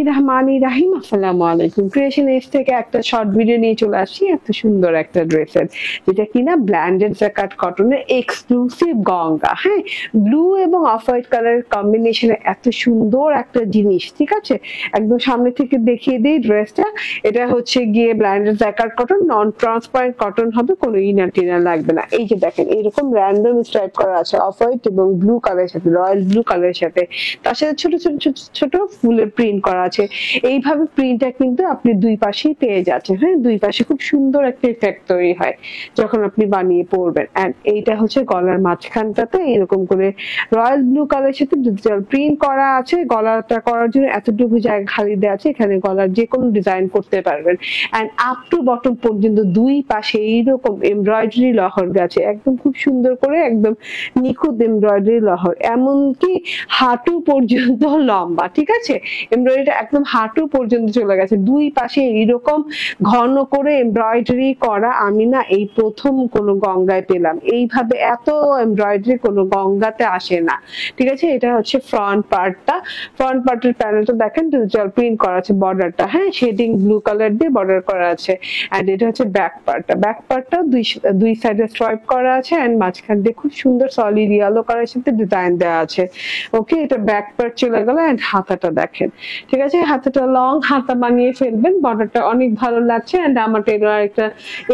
রহমানির রহিম। আসসালামু আলাইকুম। ক্রিয়েশন এজ থেকে একটা শর্ট ভিডিও নিয়ে চলে আসছি এত সুন্দর একটা ড্রেসের, যেটা কিনা ব্ল্যান্ডেড জ্যাকার্ড কটনের এক্সক্লুসিভ গঙ্গা। হ্যাঁ, ব্লু এবং অফ হোয়াইট কালারের কম্বিনেশনে এত সুন্দর একটা জিনিস। ঠিক আছে, একদম সামনে থেকে দেখিয়ে দিই ড্রেসটা। এটা হচ্ছে গিয়ে ব্ল্যান্ডেড জ্যাকার্ড কটন, নন ট্রান্সপারেন্ট কটন হবে, কোনো ইনার টিনার লাগবে না। এই যে দেখেন এরকম র্যান্ডম স্ট্রাইপ করা আছে অফ হোয়াইট এবং ব্লু কালারের সাথে, রয়্যাল ব্লু কালারের সাথে, তার সাথে ছোট ছোট ছোট ছোট ফুলের প্রিন্ট করা আছে। এইভাবে প্রিন্টটা কিন্তু আপনি দুই পাশেই পেয়ে যাচ্ছেন। হ্যাঁ, দুই পাশে খুব সুন্দর একটা ইফেক্ট তৈরি হয় যখন আপনি বানিয়ে পরবেন। এন্ড এইটা হচ্ছে গলার মাঝখানটাতে এরকম করে রয়্যাল ব্লু কালারের সাথে ডিজিটাল প্রিন্ট করা আছে। গলাটা করার জন্য এতটুকু জায়গা খালি দেওয়া আছে, এখানে গলার যে কোনো ডিজাইন করতে পারবেন। এন্ড আপ টু বটম পর্যন্ত দুই পাশে এইরকম এমব্রয়ডারি লহর গেছে, একদম খুব সুন্দর করে, একদম নিখুঁত এমব্রয়ডারি লহর, এমনকি হাঁটু পর্যন্ত লম্বা। ঠিক আছে, এমব্রয়ডারিটা একদম হাঁটু পর্যন্ত চলে গেছে। দুই পাশে এইরকম ঘন করে এমব্রয়ডারি করা আমি না এই প্রথম কোনো গঙ্গায় পেলাম। এইভাবে এত এমব্রয়ডারি কোনো গঙ্গাতে আসে না। ঠিক আছে, এটা হচ্ছে ফ্রন্ট পার্টটা। ফ্রন্ট পার্টের প্যানেলটা দেখেন ডিজিটাল প্রিন্ট করা আছে, বর্ডারটা হ্যাঁ শেডিং ব্লু কালার দিয়ে বর্ডার করা আছে। এন্ড এটা হচ্ছে ব্যাক পার্টটা। ব্যাক পার্টটা দুই সাইডে স্ট্রাইপ করা আছে এন্ড মাঝখান দিয়ে খুব সুন্দর সলিড ইয়েলো কালারের সাথে ডিজাইন দেওয়া আছে। ওকে, এটা ব্যাক পার্ট চলে গেল। এন্ড হাতাটা দেখেন, ঠিক আছে, হাতাটা লং হাতা বানিয়ে ফেলবেন। বর্ডারটা অনেক ভালো লাগছে। এন্ড আমার টেলার একটা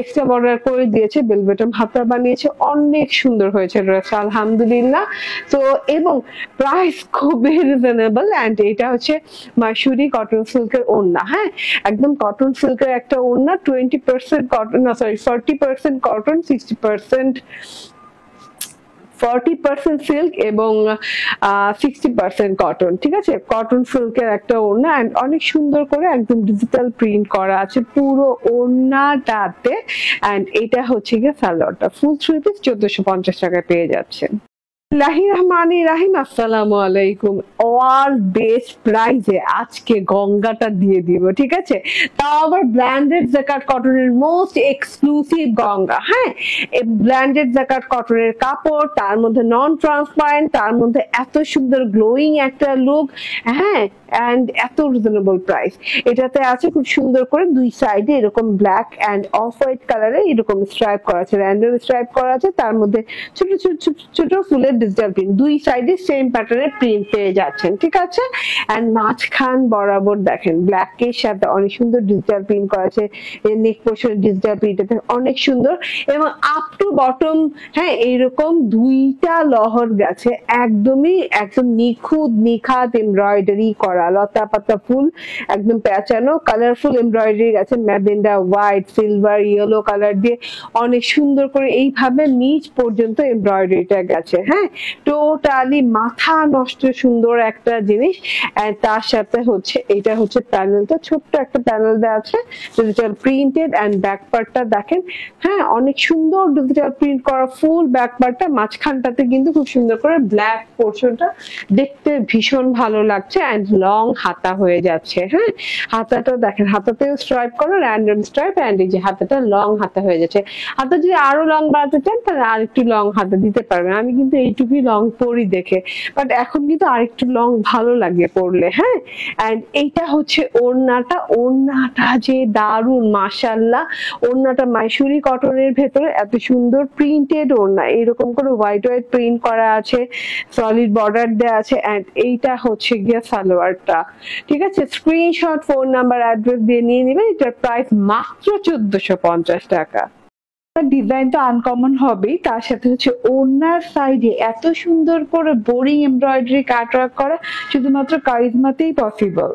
এক্সট্রা বর্ডার করে দিয়েছে, বেলভেটম হাতা বানিয়েছে, অনেক সুন্দর হয়েছে ড্রেসটা আলহামদুলিল্লাহ। তো এবং প্রাইস খুবই রিজনেবল। এন্ড এটা হচ্ছে মাইসুরি কটন সিল্কের ওড়না। হ্যাঁ, একদম কটন সিল্কের একটা ওড়না, 20% কটন, না সরি 40% কটন, 40% সিল্ক এবং 60% কটন। ঠিক আছে, কটন সিল্কের একটা ওড়না এন্ড অনেক সুন্দর করে একদম ডিজিটাল প্রিন্ট করা আছে পুরো ওড়নাটাতে। এন্ড এটা হচ্ছে গিয়ে সালোয়ারটা, ফুল 3 পিস 1450 টাকায় পেয়ে যাচ্ছেন। রহমানির রহিম। আসসালামু আলাইকুম। অল বেস্ট প্রাইসে আজকে গঙ্গাটা দিয়ে দিব। ঠিক আছে, তাও আবার ব্ল্যান্ডেড জ্যাকার্ড কটনের মোস্ট এক্সক্লুসিভ গঙ্গা। হ্যাঁ, এই ব্ল্যান্ডেড জ্যাকার্ড কটনের কাপড়, তার মধ্যে নন ট্রান্সপারেন্ট, তার মধ্যে এত সুন্দর গ্লোয়িং একটা লুক। হ্যাঁ, এন্ড এত রিজনেবল প্রাইস। এটাতে আছে খুব সুন্দর করে দুই সাইডে এরকম ব্ল্যাক এন্ড অফ হোয়াইট কালারে এরকম স্ট্রাইপ করা আছে, র্যান্ডম স্ট্রাইপ করা আছে, তার মধ্যে ছোট ছোট ছোট ছোট ফুলের ডিজিটাল প্রিন্ট, দুই সাইডে সেম প্যাটার্নের প্রিন্ট পেয়ে যাচ্ছেন। ঠিক আছে, এন্ড মাঝখান বরাবর দেখেন ব্ল্যাকের সাথে অনেক সুন্দর ডিজিটাল প্রিন্ট করা আছে। নেক পোর্শনের ডিজিটাল প্রিন্ট অনেক সুন্দর এবং আপ টু বটম হ্যাঁ এইরকম দুইটা লহর গেছে, একদমই একদম নিখুঁত নিখাত এমব্রয়ডারি করা, লতা পাতা ফুল একদম পেঁচানো, কালারফুল এমব্রয়ডারি গেছে, magenta, white, silver, yellow colour দিয়ে অনেক সুন্দর করে এইভাবে নিচ পর্যন্ত এমব্রয়ডারিটা গেছে। হ্যাঁ, টোটালি মাথা নষ্ট সুন্দর একটা জিনিস। তার সাথে হচ্ছে এটা হচ্ছে প্যানেলটা, ছোট্ট একটা প্যানেল দেওয়া আছে ডিজিটাল প্রিন্টেড। এন্ড ব্যাক পার্টটা দেখেন, হ্যাঁ অনেক সুন্দর ডিজিটাল প্রিন্ট করা ফুল ব্যাক পার্টটা। মাঝখানটাতে কিন্তু খুব সুন্দর করে ব্ল্যাক পোর্শনটা দেখতে ভীষণ ভালো লাগছে এন্ড লং হাতা হয়ে যাচ্ছে। হ্যাঁ, হাতাটা দেখেন, হাতাতেও স্ট্রাইপ করো, র্যান্ডম স্ট্রাইপ। এন্ড এই যে হাতাটা লং হাতা হয়ে যাচ্ছে। হাতা যদি আরো লং বাড়াতে চান তাহলে আরেকটু লং হাতা দিতে পারবেন। আমি কিন্তু এইটুকুই লং পরি দেখে, বাট এখন কিন্তু আরেকটু লং ভালো লাগে পরলে। হ্যাঁ, এন্ড এইটা হচ্ছে ওড়নাটা। ওড়নাটা যে দারুন মাশাআল্লাহ। ওড়নাটা মাইসুরি কটনের ভেতরে এত সুন্দর প্রিন্টেড ওড়না, এরকম করে হোয়াইট হোয়াইট প্রিন্ট করা আছে, সলিড বর্ডার দেওয়া আছে। এন্ড এইটা হচ্ছে গিয়ে সালোয়ারটা। ঠিক আছে, স্ক্রিনশট, ফোন নাম্বার, অ্যাড্রেস দিয়ে নিয়ে নেবেন। এটার প্রাইস মাত্র 1450 টাকা। ডিজাইনটা আনকমন হবেই, তার সাথে হচ্ছে ওড়নার সাইডে এত সুন্দর করে বোরিং এমব্রয়ডারি কাটওয়ার্ক করা শুধুমাত্র কারিজমাতেই পসিবল।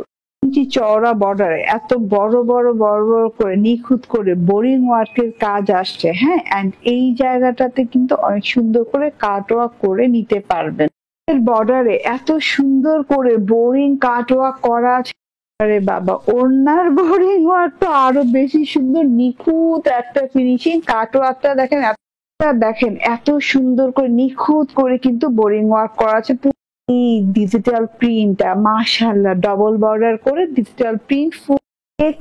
চওড়া বর্ডারে এত বড় বড় বড় বড় করে নিখুঁত করে বোরিং ওয়ার্কের কাজ আসছে। হ্যাঁ, এন্ড এই জায়গাটাতে কিন্তু অনেক সুন্দর করে কাটওয়ার্ক করে নিতে পারবেন। বর্ডারে এত সুন্দর করে বোরিং কাটওয়ার্ক করা আছে। আরে বাবা, ওড়নার বোরিং ওয়ার্ক তো আরো বেশি সুন্দর, নিখুঁত একটা ফিনিশিং। কাটওয়ার্কটা দেখেন, দেখেন এত সুন্দর করে নিখুঁত করে কিন্তু বোরিং ওয়ার্ক করা আছে। এই ডিজিটাল প্রিন্টটা মাশাআল্লাহ, ডবল বর্ডার করে ডিজিটাল প্রিন্ট, ফুল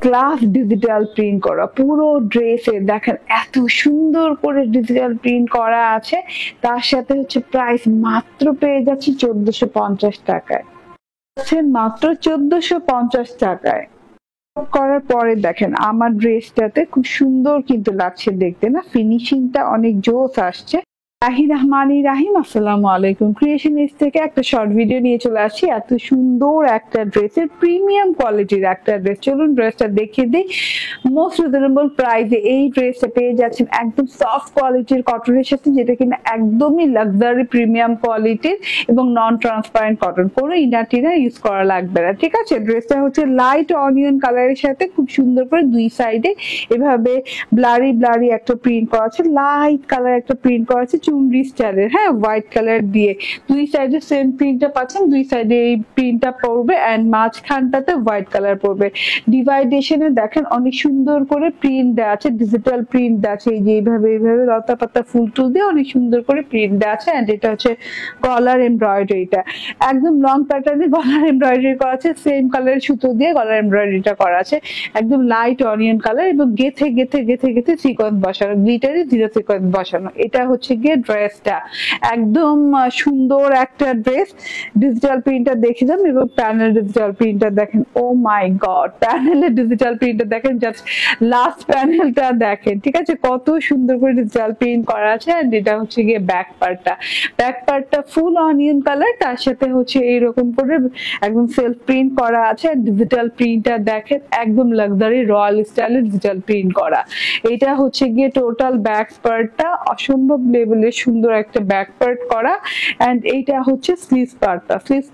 ক্লাস ডিজিটাল প্রিন্ট করা পুরো ড্রেসে দেখেন এত সুন্দর করে ডিজিটাল প্রিন্ট করা আছে। তার সাথে হচ্ছে প্রাইস মাত্র পেয়ে যাচ্ছি 1450 টাকায়। হচ্ছে মাত্র 1450 টাকায়। করার পরে দেখেন আমার ড্রেসটাতে খুব সুন্দর কিন্তু লাগছে দেখতে, না? ফিনিশিংটা অনেক জোস আসছে। রাহিম, আসসালামু আলাইকুম। ক্রিয়েশনিস্ট থেকে একটা শর্ট ভিডিও নিয়ে চলে আসছি। এত সুন্দর একটা ড্রেসের প্রিমিয়াম কোয়ালিটির একটা ড্রেস, চলুন ড্রেসটা দেখিয়ে দিই। মোস্ট রিজনেবল প্রাইসে এই ড্রেসটা পেয়ে যাচ্ছেন একদম সফট কোয়ালিটির কটনের সাথে, যেটা কিনা একদমই লাক্সারি প্রিমিয়াম কোয়ালিটির এবং নন ট্রান্সপারেন্ট কটন, কোনো ইনার টিনার ইউজ করা লাগবে না, ঠিক আছে? ড্রেসটা হচ্ছে লাইট অনিয়ন কালারের সাথে খুব সুন্দর করে দুই সাইডে এভাবে ব্লারি একটা প্রিন্ট করা আছে, লাইট কালার একটা প্রিন্ট করা আছে চুনরি স্টাইলের, হ্যাঁ, হোয়াইট কালার দিয়ে দুই সাইডে সেম প্রিন্টটা পাচ্ছেন, দুই সাইডে এই প্রিন্টটা পড়বে এন্ড মাঝখানটাতে হোয়াইট কালার পড়বে। ডিভাইডেশনে দেখেন অনেক সুন্দর করে প্রিন্ট দেওয়া আছে, ডিজিটাল প্রিন্ট দেওয়া আছে, এই যে এইভাবে লতা পাতা ফুল টুল দিয়ে অনেক সুন্দর করে প্রিন্ট দেওয়া আছে। এন্ড এটা হচ্ছে গলার এমব্রয়ডারিটা একদম লং প্যাটার্নে গলার এমব্রয়ডারি করা আছে, সেম কালারের সুতো দিয়ে গলার এমব্রয়ডারিটা করা আছে, একদম লাইট অনিয়ন কালার এবং গেথে গেথে গেথে গেথে সিকোয়েন্স বসানো, গ্লিটারি জিরো সিকোয়েন্স বসানো। এটা হচ্ছে গিয়ে ড্রেসটা একদম সুন্দর একটা ড্রেস। ডিজিটাল প্রিন্টটা দেখে যান এবং প্যানেল ডিজিটাল প্রিন্টটা দেখেন, ও মাই গড, প্যানেলের ডিজিটাল প্রিন্টটা দেখেন, জাস্ট লাস্ট প্যানেলটা দেখেন, ঠিক আছে? কত সুন্দর করে ডিজিটাল প্রিন্ট করা আছে। এন্ড এটা হচ্ছে গিয়ে ব্যাক পার্টটা ফুল অনিয়ন কালার, তার সাথে হচ্ছে এইরকম করে একদম সেলফ প্রিন্ট করা আছে। ডিজিটাল প্রিন্টটা দেখেন একদম লাক্সারি রয়্যাল স্টাইলের ডিজিটাল প্রিন্ট করা। এটা হচ্ছে গিয়ে টোটাল ব্যাক পার্টটা অসম্ভব লেভেলের সুন্দর একটা ব্যাক পার্ট করা। এন্ড এইটা হচ্ছে স্লিভস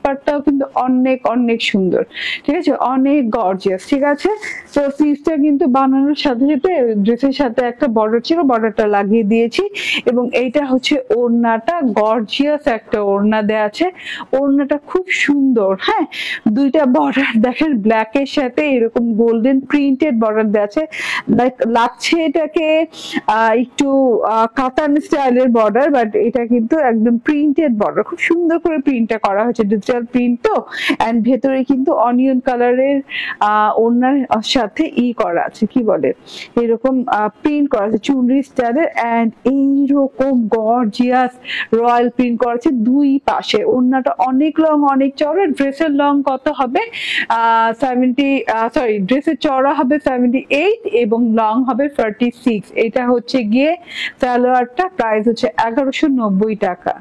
পার্টটাও কিন্তু অনেক অনেক সুন্দর, ঠিক আছে? অনেক গর্জিয়াস, ঠিক আছে? তো স্লিভসটা কিন্তু বানানোর সাথে সাথে ড্রেসের সাথে একটা বর্ডার ছিল, বর্ডারটা লাগিয়ে দিয়েছি। এবং এইটা হচ্ছে ওড়নাটা, গর্জিয়াস একটা ওড়না দেয়া আছে, ওড়নাটা খুব সুন্দর, হ্যাঁ। দুইটা বর্ডার দেখেন, ব্ল্যাকের সাথে এরকম গোল্ডেন প্রিন্টেড বর্ডার দেয়া আছে, লাগছে এটাকে একটু কাতান স্টাইলের বর্ডার, বাট এটা কিন্তু একদম প্রিন্টেড বর্ডার, খুব সুন্দর করে প্রিন্টটা করা হয়েছে, ডিজিটাল প্রিন্ট তো। এন্ড ভেতরে কিন্তু অনিয়ন কালারের ওড়নার সাথে করা আছে, কি বলে, এরকম প্রিন্ট করা আছে চুনরি স্টাইলের। এন্ড এইরকম গর্জিয়াস রয়্যাল প্রিন্ট করা আছে দুই পাশে। ওড়নাটা অনেক লং, অনেক চওড়া। ড্রেসের লং কত হবে? ড্রেসের চওড়া হবে 78 এবং লং হবে 46। এটা হচ্ছে গিয়ে সালোয়ারটা, প্রাইস হচ্ছে 1190 টাকা।